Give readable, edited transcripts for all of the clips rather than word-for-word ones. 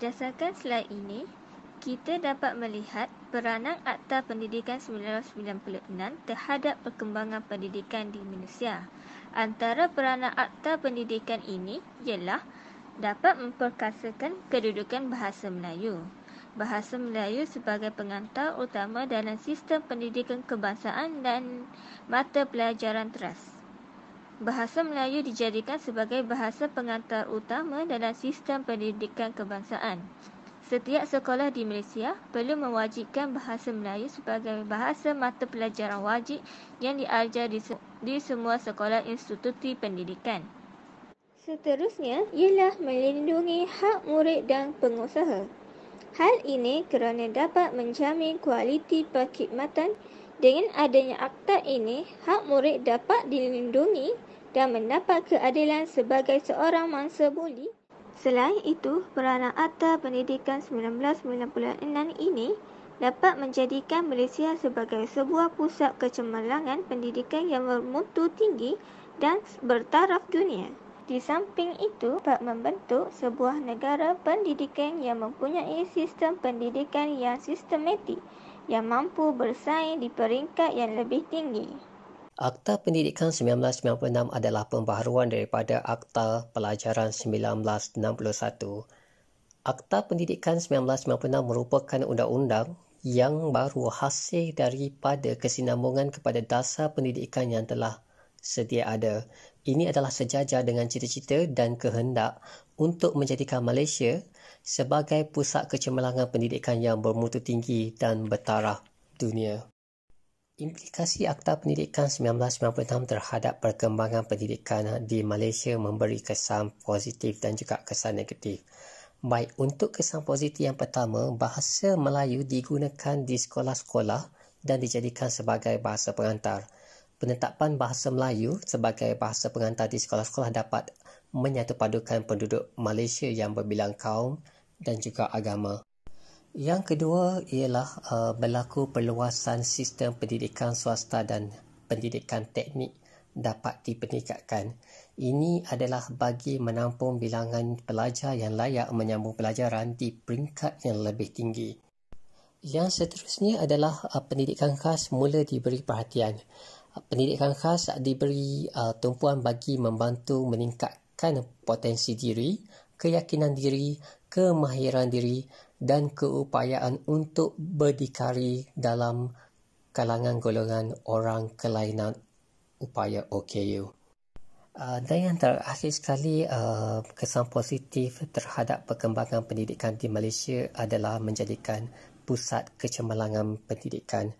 Berdasarkan slide ini, kita dapat melihat peranan Akta Pendidikan 1996 terhadap perkembangan pendidikan di Malaysia. Antara peranan Akta Pendidikan ini ialah dapat memperkasakan kedudukan bahasa Melayu. Bahasa Melayu sebagai pengantar utama dalam sistem pendidikan kebangsaan dan mata pelajaran teras. Bahasa Melayu dijadikan sebagai bahasa pengantar utama dalam sistem pendidikan kebangsaan. Setiap sekolah di Malaysia perlu mewajibkan bahasa Melayu sebagai bahasa mata pelajaran wajib yang diajar di semua sekolah institusi pendidikan. Seterusnya ialah melindungi hak murid dan pengusaha. Hal ini kerana dapat menjamin kualiti perkhidmatan. Dengan adanya akta ini, hak murid dapat dilindungi dan mendapat keadilan sebagai seorang mangsa budi. Selain itu, peranan Akta Pendidikan 1996 ini dapat menjadikan Malaysia sebagai sebuah pusat kecemerlangan pendidikan yang bermutu tinggi dan bertaraf dunia. Di samping itu, dapat membentuk sebuah negara pendidikan yang mempunyai sistem pendidikan yang sistematik, yang mampu bersaing di peringkat yang lebih tinggi. Akta Pendidikan 1996 adalah pembaharuan daripada Akta Pelajaran 1961. Akta Pendidikan 1996 merupakan undang-undang yang baru hasil daripada kesinambungan kepada dasar pendidikan yang telah sedia ada. Ini adalah sejajar dengan cita-cita dan kehendak untuk menjadikan Malaysia sebagai pusat kecemerlangan pendidikan yang bermutu tinggi dan bertaraf dunia. Implikasi Akta Pendidikan 1996 terhadap perkembangan pendidikan di Malaysia memberi kesan positif dan juga kesan negatif. Baik, untuk kesan positif yang pertama, bahasa Melayu digunakan di sekolah-sekolah dan dijadikan sebagai bahasa pengantar. Penetapan bahasa Melayu sebagai bahasa pengantar di sekolah-sekolah dapat menyatupadukan penduduk Malaysia yang berbilang kaum dan juga agama. Yang kedua ialah berlaku perluasan sistem pendidikan swasta dan pendidikan teknik dapat dipeningkatkan. Ini adalah bagi menampung bilangan pelajar yang layak menyambung pelajaran di peringkat yang lebih tinggi. Yang seterusnya adalah pendidikan khas mula diberi perhatian. Pendidikan khas diberi tumpuan bagi membantu meningkatkan potensi diri, keyakinan diri, kemahiran diri dan keupayaan untuk berdikari dalam kalangan golongan orang kelainan upaya OKU. Dan yang terakhir sekali, kesan positif terhadap perkembangan pendidikan di Malaysia adalah menjadikan pusat kecemerlangan pendidikan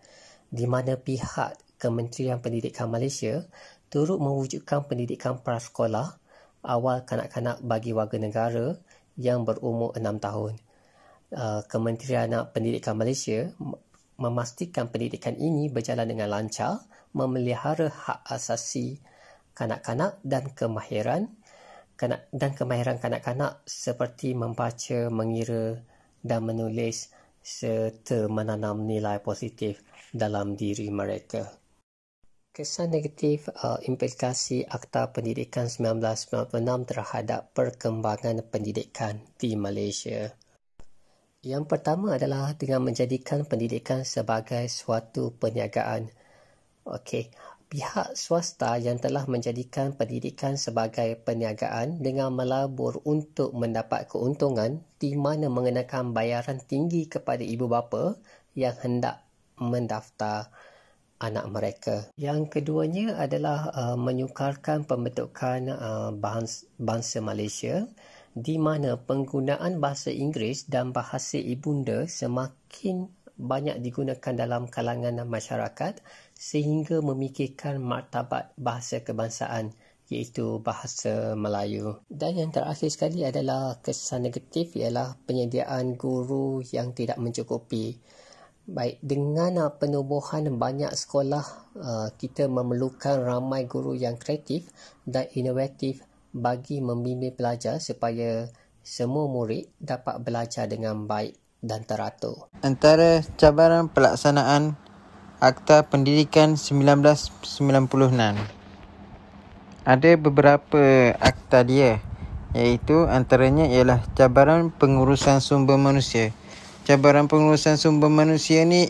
di mana pihak Kementerian Pendidikan Malaysia turut mewujudkan pendidikan prasekolah awal kanak-kanak bagi warga negara yang berumur 6 tahun. Kementerian Pendidikan Malaysia memastikan pendidikan ini berjalan dengan lancar, memelihara hak asasi kanak-kanak dan kemahiran kanak-kanak seperti membaca, mengira dan menulis serta menanam nilai positif dalam diri mereka. Kesan negatif implikasi Akta Pendidikan 1996 terhadap perkembangan pendidikan di Malaysia. Yang pertama adalah dengan menjadikan pendidikan sebagai suatu perniagaan. Pihak swasta yang telah menjadikan pendidikan sebagai perniagaan dengan melabur untuk mendapat keuntungan di mana mengenakan bayaran tinggi kepada ibu bapa yang hendak mendaftar anak mereka. Yang keduanya adalah menyukarkan pembentukan bangsa Malaysia di mana penggunaan bahasa Inggeris dan bahasa ibunda semakin banyak digunakan dalam kalangan masyarakat sehingga memikirkan martabat bahasa kebangsaan iaitu bahasa Melayu. Dan yang terakhir sekali adalah kesan negatif ialah penyediaan guru yang tidak mencukupi. Baik, dengan penubuhan banyak sekolah, kita memerlukan ramai guru yang kreatif dan inovatif bagi membimbing pelajar supaya semua murid dapat belajar dengan baik dan teratur. Antara cabaran pelaksanaan Akta Pendidikan 1996, ada beberapa akta dia iaitu antaranya ialah cabaran pengurusan sumber manusia. Cabaran pengurusan sumber manusia ni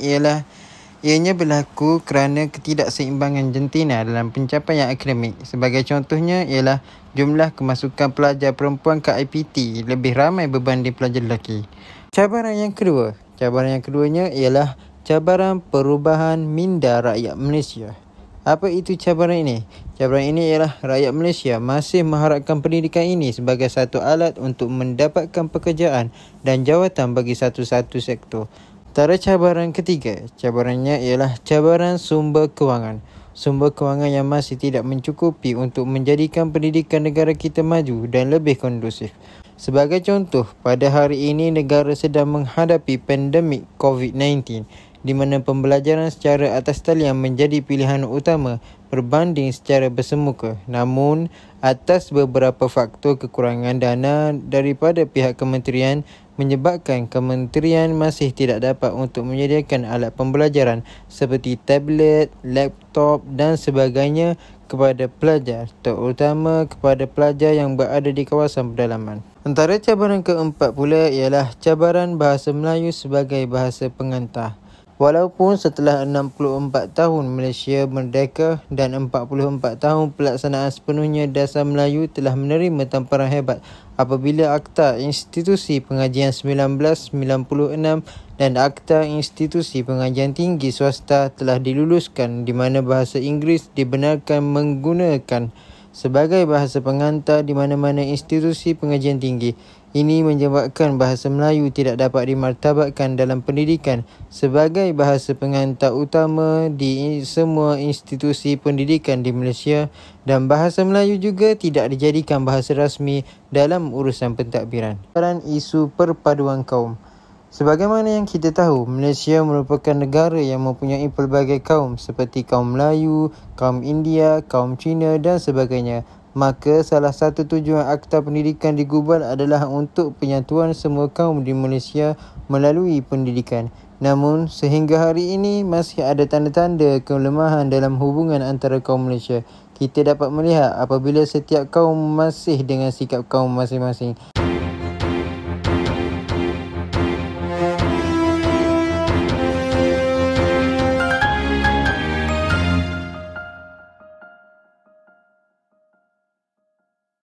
ianya berlaku kerana ketidakseimbangan jantina dalam pencapaian akademik. Sebagai contohnya ialah jumlah kemasukan pelajar perempuan ke IPT lebih ramai berbanding pelajar lelaki. Cabaran yang keduanya ialah cabaran perubahan minda rakyat Malaysia. Apa itu cabaran ini? Cabaran ini ialah rakyat Malaysia masih mengharapkan pendidikan ini sebagai satu alat untuk mendapatkan pekerjaan dan jawatan bagi satu-satu sektor. Antara cabaran ketiga, cabarannya ialah cabaran sumber kewangan. Sumber kewangan yang masih tidak mencukupi untuk menjadikan pendidikan negara kita maju dan lebih kondusif. Sebagai contoh, pada hari ini negara sedang menghadapi pandemik COVID-19 di mana pembelajaran secara atas talian menjadi pilihan utama berbanding secara bersemuka. Namun, atas beberapa faktor kekurangan dana daripada pihak kementerian menyebabkan kementerian masih tidak dapat untuk menyediakan alat pembelajaran seperti tablet, laptop dan sebagainya kepada pelajar, terutama kepada pelajar yang berada di kawasan pedalaman. Antara cabaran keempat pula ialah cabaran bahasa Melayu sebagai bahasa pengantar. Walaupun setelah 64 tahun Malaysia merdeka dan 44 tahun pelaksanaan sepenuhnya Dasar Melayu telah menerima tamparan hebat apabila Akta Institusi Pengajian 1996 dan Akta Institusi Pengajian Tinggi Swasta telah diluluskan di mana bahasa Inggeris dibenarkan menggunakan sebagai bahasa pengantar di mana-mana institusi pengajian tinggi. Ini menyebabkan bahasa Melayu tidak dapat dimartabatkan dalam pendidikan sebagai bahasa pengantar utama di semua institusi pendidikan di Malaysia dan bahasa Melayu juga tidak dijadikan bahasa rasmi dalam urusan pentadbiran. Isu perpaduan kaum. Sebagaimana yang kita tahu, Malaysia merupakan negara yang mempunyai pelbagai kaum seperti kaum Melayu, kaum India, kaum Cina dan sebagainya. Maka salah satu tujuan Akta Pendidikan digubal adalah untuk penyatuan semua kaum di Malaysia melalui pendidikan. Namun, sehingga hari ini masih ada tanda-tanda kelemahan dalam hubungan antara kaum Malaysia. Kita dapat melihat apabila setiap kaum masih dengan sikap kaum masing-masing.